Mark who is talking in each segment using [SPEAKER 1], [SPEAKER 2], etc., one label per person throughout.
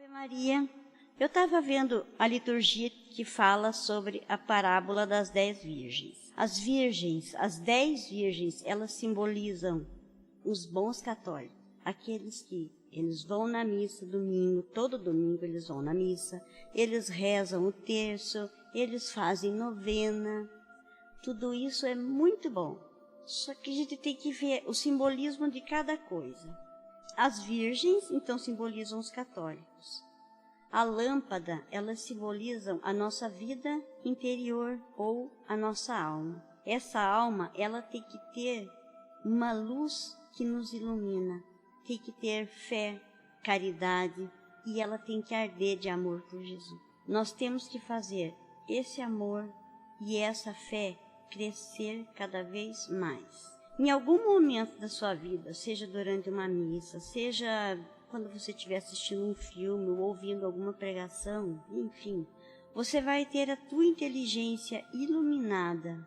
[SPEAKER 1] Ave Maria. Eu estava vendo a liturgia que fala sobre a parábola das 10 virgens. As virgens, as 10 virgens, elas simbolizam os bons católicos, aqueles que eles vão na missa domingo, todo domingo eles vão na missa, eles rezam o terço, eles fazem novena. Tudo isso é muito bom. Só que a gente tem que ver o simbolismo de cada coisa. As virgens, então, simbolizam os católicos. A lâmpada, elas simbolizam a nossa vida interior ou a nossa alma. Essa alma, ela tem que ter uma luz que nos ilumina. Tem que ter fé, caridade e ela tem que arder de amor por Jesus. Nós temos que fazer esse amor e essa fé crescer cada vez mais. Em algum momento da sua vida, seja durante uma missa, seja quando você estiver assistindo um filme ou ouvindo alguma pregação, enfim, você vai ter a tua inteligência iluminada.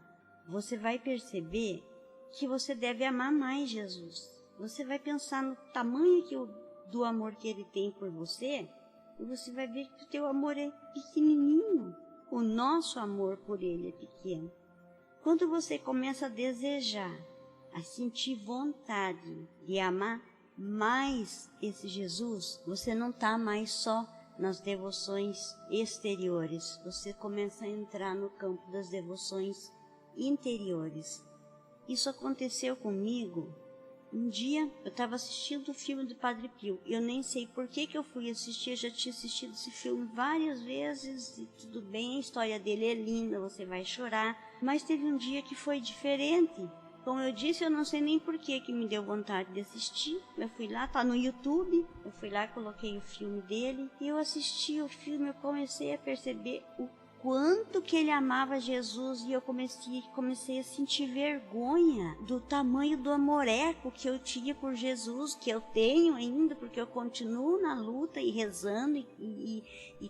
[SPEAKER 1] Você vai perceber que você deve amar mais Jesus. Você vai pensar no tamanho do amor que Ele tem por você e você vai ver que o teu amor é pequenininho. O nosso amor por Ele é pequeno. Quando você começa a desejar, a sentir vontade de amar mais esse Jesus, você não está mais só nas devoções exteriores, você começa a entrar no campo das devoções interiores. Isso aconteceu comigo. Um dia eu estava assistindo o filme do Padre Pio. Eu nem sei por que eu fui assistir, eu já tinha assistido esse filme várias vezes e tudo bem, a história dele é linda, você vai chorar. Mas teve um dia que foi diferente. Como eu disse, eu não sei nem por que me deu vontade de assistir. Eu fui lá, tá no YouTube, eu fui lá, coloquei o filme dele e eu assisti o filme, eu comecei a perceber o quanto que ele amava Jesus e eu comecei a sentir vergonha do tamanho do amoreco que eu tinha por Jesus, que eu tenho ainda, porque eu continuo na luta e rezando e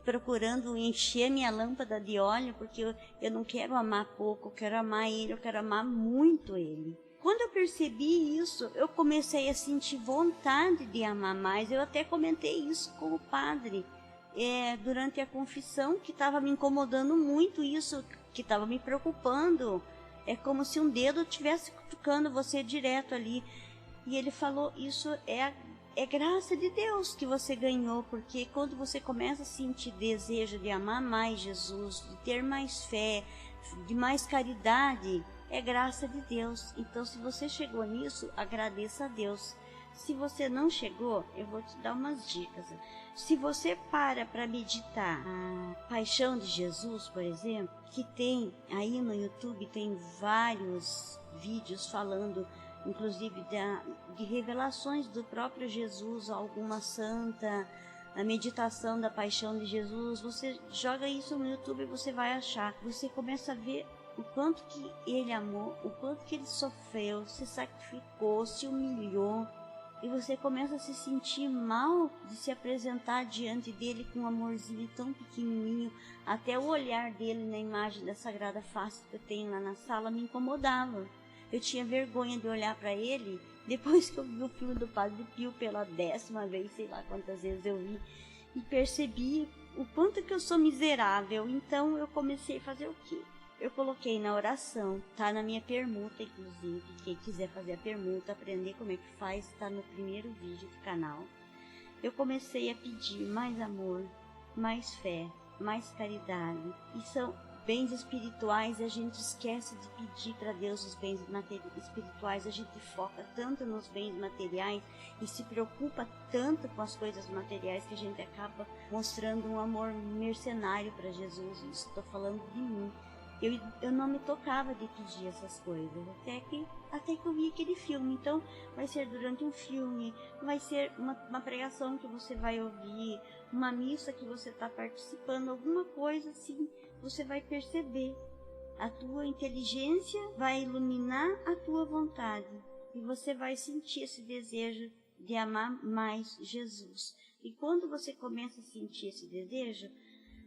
[SPEAKER 1] procurando encher minha lâmpada de óleo, porque eu não quero amar pouco, eu quero amar Ele, eu quero amar muito Ele. Quando eu percebi isso, eu comecei a sentir vontade de amar mais. Eu até comentei isso com o padre. Durante a confissão, que estava me incomodando muito isso, que estava me preocupando. É como se um dedo estivesse cutucando você direto ali. E ele falou, isso é graça de Deus que você ganhou, porque quando você começa a sentir desejo de amar mais Jesus, de ter mais fé, de mais caridade, é graça de Deus. Então, se você chegou nisso, agradeça a Deus. Se você não chegou, eu vou te dar umas dicas. Se você para meditar a Paixão de Jesus, por exemplo, que tem aí no YouTube, tem vários vídeos falando, inclusive de revelações do próprio Jesus, alguma santa, a meditação da Paixão de Jesus. Você joga isso no YouTube e você vai achar. Você começa a ver o quanto que Ele amou, o quanto que Ele sofreu, se sacrificou, se humilhou. E você começa a se sentir mal de se apresentar diante dele com um amorzinho tão pequenininho. Até o olhar dele na imagem da Sagrada Face que eu tenho lá na sala me incomodava. Eu tinha vergonha de olhar para ele depois que eu vi o filme do Padre Pio pela 10ª vez, sei lá quantas vezes eu vi. E percebi o quanto que eu sou miserável. Então eu comecei a fazer o quê? Eu coloquei na oração, tá na minha permuta, inclusive. Quem quiser fazer a permuta, aprender como é que faz, tá no primeiro vídeo do canal. Eu comecei a pedir mais amor, mais fé, mais caridade. E são bens espirituais, e a gente esquece de pedir para Deus os bens espirituais. A gente foca tanto nos bens materiais e se preocupa tanto com as coisas materiais que a gente acaba mostrando um amor mercenário para Jesus. Isso estou falando de mim. Eu não me tocava de pedir essas coisas, até que eu vi aquele filme. Então, vai ser durante um filme, vai ser uma pregação que você vai ouvir, uma missa que você está participando, alguma coisa assim, você vai perceber. A tua inteligência vai iluminar a tua vontade e você vai sentir esse desejo de amar mais Jesus. E quando você começa a sentir esse desejo,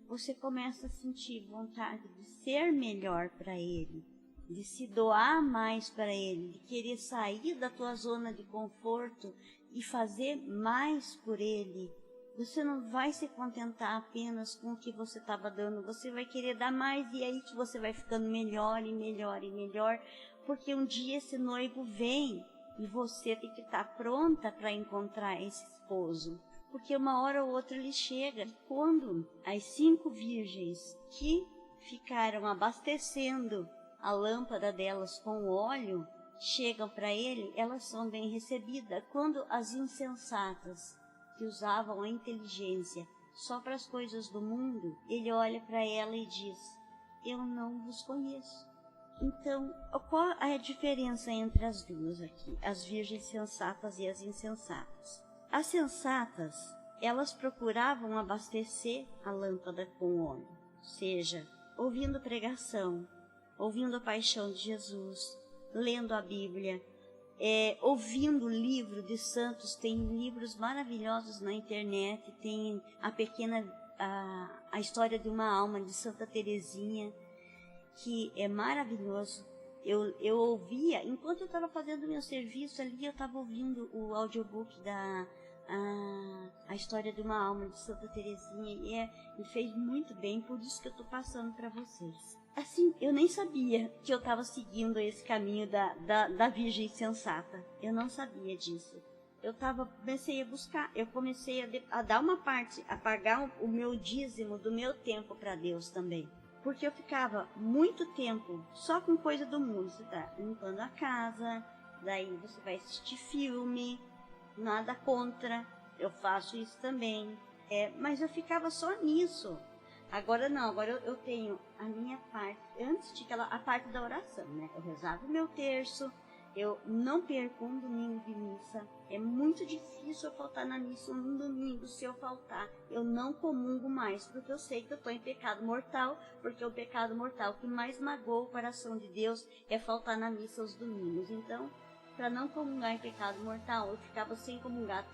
[SPEAKER 1] você começa a sentir vontade de ser melhor para Ele, de se doar mais para Ele, de querer sair da tua zona de conforto e fazer mais por Ele. você não vai se contentar apenas com o que você estava dando, você vai querer dar mais, e aí que você vai ficando melhor e melhor e melhor, porque um dia esse noivo vem e você tem que estar pronta para encontrar esse esposo, porque uma hora ou outra ele chega. Quando as 5 virgens que ficaram abastecendo a lâmpada delas com óleo chegam para ele, elas são bem recebidas. Quando as insensatas, que usavam a inteligência só para as coisas do mundo, ele olha para ela e diz: eu não vos conheço. Então, qual é a diferença entre as duas aqui, as virgens sensatas e as insensatas? As sensatas, elas procuravam abastecer a lâmpada com óleo, seja ouvindo pregação, ouvindo a paixão de Jesus, lendo a Bíblia, ouvindo o livro de santos. Tem livros maravilhosos na internet, tem a história de uma alma de Santa Teresinha, que é maravilhoso. Eu ouvia, enquanto eu estava fazendo meu serviço ali, eu estava ouvindo o audiobook a história de uma alma de Santa Teresinha, e me fez muito bem, por isso que eu estou passando para vocês. Assim, eu nem sabia que eu estava seguindo esse caminho da Virgem Sensata. Eu não sabia disso. Comecei a buscar, eu comecei a dar uma parte, a pagar o meu dízimo do meu tempo para Deus também. Porque eu ficava muito tempo só com coisa do mundo. Você tá limpando a casa, daí você vai assistir filme, nada contra, eu faço isso também. Mas eu ficava só nisso. Agora não, agora eu tenho a minha parte, antes de a parte da oração, né? Eu rezava o meu terço, eu não perco um domingo de missa. É muito difícil eu faltar na missa um domingo. Se eu faltar, eu não comungo mais, porque eu sei que eu estou em pecado mortal, porque o pecado mortal que mais magoa o coração de Deus é faltar na missa aos domingos. Então, para não comungar em pecado mortal, eu ficava sem comungar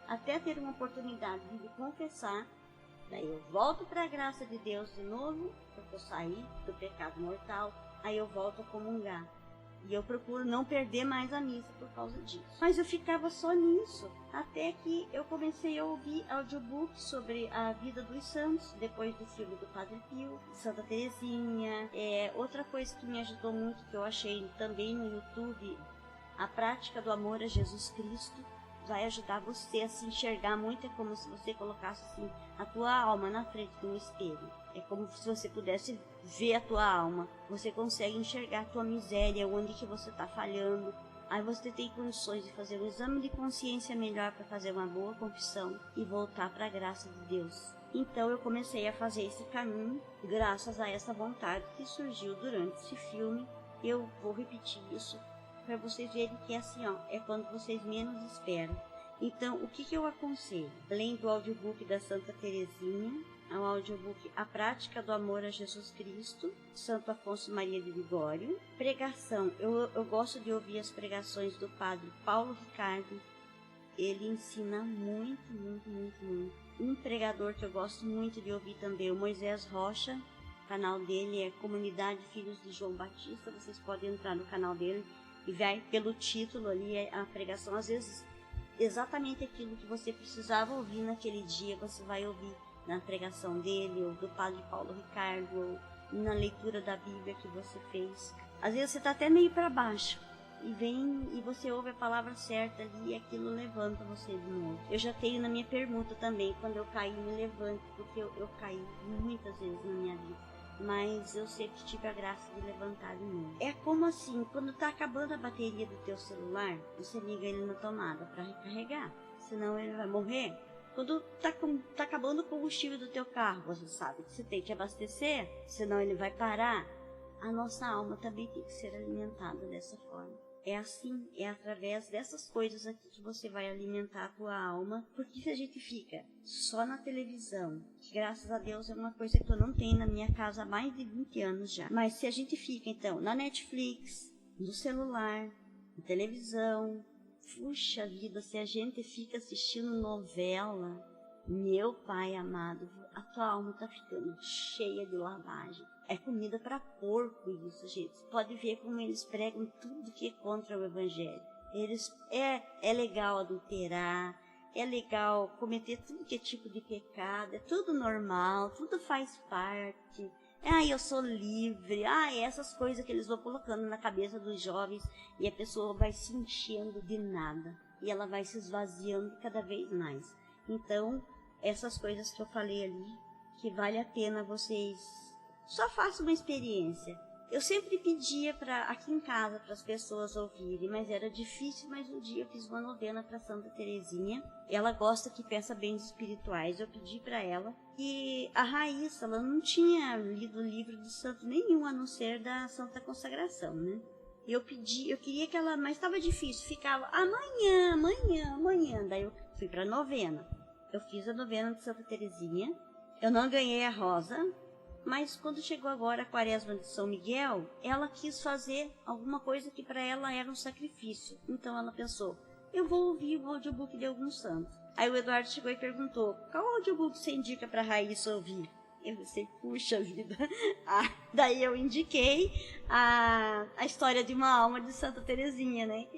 [SPEAKER 1] até ter uma oportunidade de confessar. Daí eu volto para a graça de Deus de novo, porque eu saí do pecado mortal, aí eu volto a comungar. E eu procuro não perder mais a missa por causa disso. Mas eu ficava só nisso, até que eu comecei a ouvir audiobooks sobre a vida dos santos, depois do filme do Padre Pio, Santa Teresinha. Outra coisa que me ajudou muito, que eu achei também no YouTube, a prática do amor a Jesus Cristo. Vai ajudar você a se enxergar muito. É como se você colocasse assim a tua alma na frente de um espelho. É como se você pudesse ver a tua alma. Você consegue enxergar a tua miséria, onde que você está falhando. Aí você tem condições de fazer um exame de consciência melhor para fazer uma boa confissão e voltar para a graça de Deus. Então eu comecei a fazer esse caminho graças a essa vontade que surgiu durante esse filme. Eu vou repetir isso para vocês verem que é assim, é quando vocês menos esperam. Então, o que eu aconselho? Além do audiobook da Santa Teresinha, ao audiobook A Prática do Amor a Jesus Cristo, Santo Afonso Maria de Ligório. Pregação, eu gosto de ouvir as pregações do Padre Paulo Ricardo. Ele ensina muito, muito, muito, muito. Um pregador que eu gosto muito de ouvir também, o Moisés Rocha. O canal dele é Comunidade Filhos de João Batista. Vocês podem entrar no canal dele e vai pelo título ali, a pregação, às vezes exatamente aquilo que você precisava ouvir naquele dia, você vai ouvir na pregação dele, ou do Padre Paulo Ricardo, ou na leitura da Bíblia que você fez. Às vezes você está até meio para baixo, e vem e você ouve a palavra certa ali, e aquilo levanta você de novo. Eu já tenho na minha pergunta também, quando eu caí, me levante, porque eu caí muitas vezes na minha vida. Mas eu sempre tive a graça de levantar de novo. É como assim, quando tá acabando a bateria do teu celular, você liga ele na tomada para recarregar, senão ele vai morrer. Quando tá acabando o combustível do teu carro, você sabe que você tem que abastecer, senão ele vai parar. A nossa alma também tem que ser alimentada dessa forma. É assim, é através dessas coisas aqui que você vai alimentar a tua alma. Porque se a gente fica só na televisão, que graças a Deus é uma coisa que eu não tenho na minha casa há mais de 20 anos já. Mas se a gente fica então na Netflix, no celular, na televisão, puxa vida, se a gente fica assistindo novela, meu Pai amado, a tua alma tá ficando cheia de lavagem. É comida para porco isso, gente. Você pode ver como eles pregam tudo que é contra o Evangelho. É legal adulterar, é legal cometer tudo que é tipo de pecado, é tudo normal, tudo faz parte. Eu sou livre, essas coisas que eles vão colocando na cabeça dos jovens e a pessoa vai se enchendo de nada e ela vai se esvaziando cada vez mais. Então, essas coisas que eu falei ali, que vale a pena vocês só façam uma experiência. Eu sempre pedia aqui em casa para as pessoas ouvirem, mas era difícil. Mas um dia eu fiz uma novena para Santa Teresinha. Ela gosta que peça bens espirituais. Eu pedi para ela. E a Raíssa, ela não tinha lido o livro de santo nenhum, a não ser da Santa Consagração, né? Eu queria que ela, mas estava difícil. Ficava amanhã. Daí eu fui para a novena. Eu fiz a novena de Santa Teresinha. Eu não ganhei a rosa. Mas quando chegou agora a quaresma de São Miguel, ela quis fazer alguma coisa que para ela era um sacrifício. Então ela pensou, eu vou ouvir o audiobook de algum santo. Aí o Eduardo chegou e perguntou, qual audiobook você indica para a Raíssa ouvir? Eu pensei, puxa vida. Daí eu indiquei a história de uma alma de Santa Teresinha, né?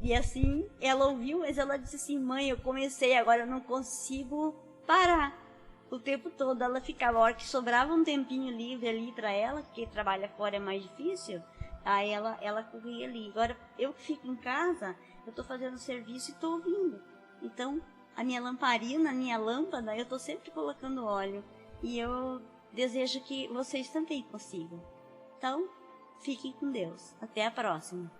[SPEAKER 1] E assim, ela ouviu, mas ela disse assim, mãe, eu comecei, agora eu não consigo parar. O tempo todo ela ficava, a hora que sobrava um tempinho livre ali para ela, porque trabalha fora é mais difícil, aí ela corria ali. Agora, eu que fico em casa, eu estou fazendo serviço e estou ouvindo. Então, a minha lamparina, a minha lâmpada, eu estou sempre colocando óleo. E eu desejo que vocês também consigam. Então, fiquem com Deus. Até a próxima.